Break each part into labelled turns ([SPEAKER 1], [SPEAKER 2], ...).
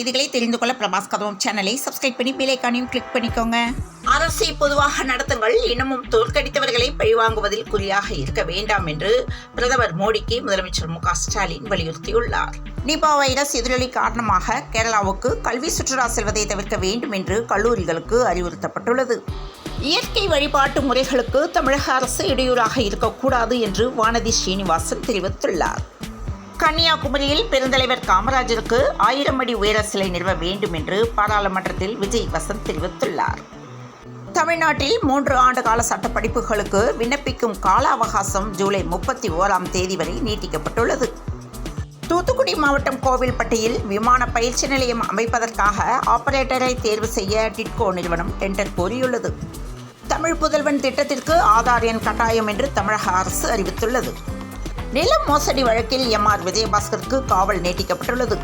[SPEAKER 1] செய்திகளை தெரிந்து கொள்ள பிரபாஸ் கதவம் சேனலை சப்ஸ்கிரைப் பண்ணி பெல் ஐகானையும் கிளிக் பண்ணிக்கோங்க. அரசை பொதுவாக நடத்துங்கள், இன்னமும் தோற்கடித்தவர்களை பழிவாங்குவதில் குறியாக இருக்க வேண்டாம் என்று பிரதமர் மோடிக்கு முதலமைச்சர் மு க ஸ்டாலின் வலியுறுத்தியுள்ளார். நிபா வைரஸ் எதிரொலி காரணமாக கேரளாவுக்கு கல்வி சுற்றுலா செல்வதை தவிர்க்க வேண்டும் என்று கல்லூரிகளுக்கு அறிவுறுத்தப்பட்டுள்ளது. இயற்கை வழிபாட்டு முறைகளுக்கு தமிழக அரசு இடையூறாக இருக்கக்கூடாது என்று வானதி ஸ்ரீனிவாசன் தெரிவித்துள்ளார். கன்னியாகுமரியில் பெருந்தலைவர் காமராஜருக்கு 1000 அடி உயர சிலை நிறுவ வேண்டும் என்று பாராளுமன்றத்தில் விஜய் வசந்த் தெரிவித்துள்ளார். தமிழ்நாட்டில் 3 ஆண்டு கால சட்டப்படிப்புகளுக்கு விண்ணப்பிக்கும் கால அவகாசம் ஜூலை 31ஆம் தேதி வரை நீட்டிக்கப்பட்டுள்ளது. தூத்துக்குடி மாவட்டம் கோவில்பட்டியில் விமான பயிற்சி நிலையம் அமைப்பதற்காக ஆபரேட்டரை தேர்வு செய்ய டிட்கோ நிறுவனம் டெண்டர் கோரியுள்ளது. தமிழ் புதல்வன் திட்டத்திற்கு ஆதார் எண் கட்டாயம் என்று தமிழக அரசு அறிவித்துள்ளது. நில மோசடி வழக்கில் எம்.ஆர். விஜயபாஸ்கருக்கு காவல் நீட்டிக்கப்பட்டுள்ளது.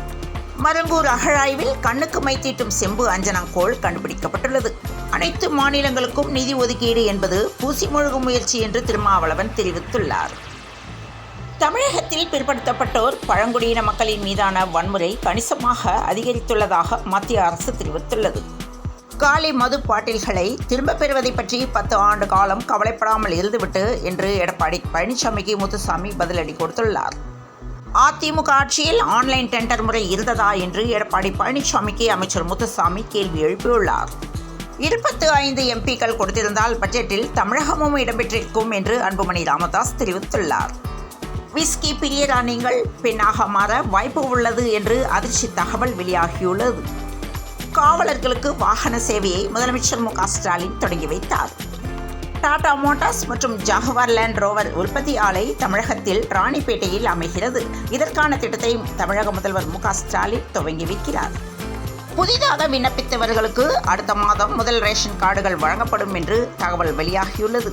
[SPEAKER 1] மருங்கூர் அகழாய்வில் கண்ணுக்கு மை தீட்டும் செம்பு அஞ்சனாங்கோல் கண்டுபிடிக்கப்பட்டுள்ளது. அனைத்து மாநிலங்களுக்கும் நிதி ஒதுக்கீடு என்பது பூசி முழுகும் முயற்சி என்று திருமாவளவன் தெரிவித்துள்ளார். தமிழகத்தில் பிற்படுத்தப்பட்டோர் பழங்குடியின மக்களின் மீதான வன்முறை கணிசமாக அதிகரித்துள்ளதாக மத்திய அரசு தெரிவித்துள்ளது. காலி மது பாட்டில்களை திரும்பப் பெறுவதை பற்றி 10 ஆண்டு காலம் கவலைப்படாமல் இருந்துவிட்டு என்று எடப்பாடி பழனிசாமிக்கு முத்துசாமி பதிலடி கொடுத்துள்ளார். அதிமுக ஆட்சியில் ஆன்லைன் டெண்டர் முறை இருந்ததா என்று எடப்பாடி பழனிசாமிக்கு அமைச்சர் முத்துசாமி கேள்வி எழுப்பியுள்ளார். 25 எம்பிக்கள் கொடுத்திருந்தால் பட்ஜெட்டில் தமிழகமும் இடம்பெற்றிருக்கும் என்று அன்புமணி ராமதாஸ் தெரிவித்துள்ளார். விஸ்கி பிரியரா நீங்கள் பெண்ணாக மாற வாய்ப்பு உள்ளது என்று அதிர்ச்சி தகவல் வெளியாகியுள்ளது. காவலர்களுக்கு வாகன சேவையை முதலமைச்சர் மு க ஸ்டாலின் தொடங்கி வைத்தார். டாடா மோட்டார்ஸ் மற்றும் ஜாகுவார் லேண்ட் ரோவர் உற்பத்தி ஆலை தமிழகத்தில் ராணிப்பேட்டையில் அமைகிறது. இதற்கான திட்டத்தை தமிழக முதல்வர் மு க ஸ்டாலின் துவங்கி வைக்கிறார். புதிதாக விண்ணப்பித்தவர்களுக்கு அடுத்த மாதம் முதல் ரேஷன் கார்டுகள் வழங்கப்படும் என்று தகவல் வெளியாகியுள்ளது.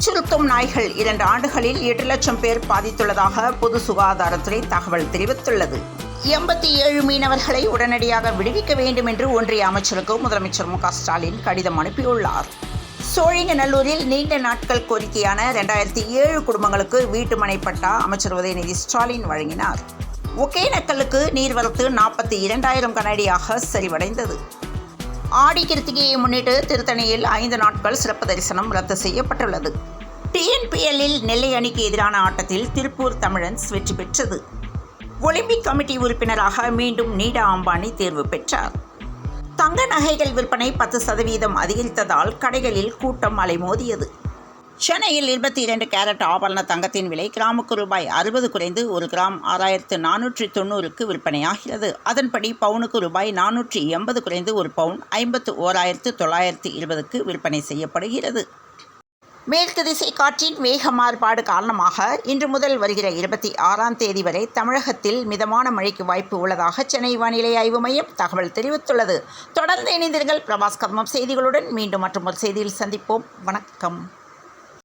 [SPEAKER 1] சுருத்தும் நாய்கள் 2 ஆண்டுகளில் 8 லட்சம் பேர் பாதித்துள்ளதாக பொது சுகாதாரத்துறை தகவல் தெரிவித்துள்ளது. 87 மீனவர்களை உடனடியாக விடுவிக்க வேண்டும் என்று ஒன்றிய அமைச்சருக்கு முதலமைச்சர் மு க ஸ்டாலின் கடிதம் அனுப்பியுள்ளார். சோழிங்கநல்லூரில் நீண்ட நாட்கள் கோரிக்கையான 2007 குடும்பங்களுக்கு வீட்டுமனை பட்டா அமைச்சர் உதயநிதி ஸ்டாலின் வழங்கினார். ஒகேனக்கலுக்கு நீர்வரத்து 42,000 கனஅடியாக சரிவடைந்தது. ஆடி கிருத்திகையை முன்னிட்டு திருத்தணியில் 5 நாட்கள் சிறப்பு தரிசனம் ரத்து செய்யப்பட்டுள்ளது. TNPL-இல் நெல்லை அணிக்கு எதிரான ஆட்டத்தில் திருப்பூர் தமிழன்ஸ் வெற்றி பெற்றது. ஒலிம்பிக் கமிட்டி உறுப்பினராக மீண்டும் நீடா அம்பானி தேர்வு பெற்றார். தங்க நகைகள் விற்பனை 10% அதிகரித்ததால் கடைகளில் கூட்டம் அலைமோதியது. சென்னையில் 22 கேரட் ஆபரண தங்கத்தின் விலை கிராமுக்கு ரூபாய் 60 குறைந்து 1 கிராம் 6490க்கு விற்பனையாகிறது. அதன்படி பவுனுக்கு ரூபாய் 480 குறைந்து 1 பவுன் 51,920க்கு விற்பனை செய்யப்படுகிறது. மேற்கு திசை காற்றின் வேக மாறுபாடு காரணமாக இன்று முதல் வருகிற 26ஆம் தேதி வரை தமிழகத்தில் மிதமான மழைக்கு வாய்ப்பு உள்ளதாக சென்னை வானிலை ஆய்வு மையம் தகவல் தெரிவித்துள்ளது. தொடர்ந்து இணைந்தீர்கள் பிரபாஸ் கதவம் செய்திகளுடன். மீண்டும் மற்றொரு செய்தியில் சந்திப்போம். வணக்கம்.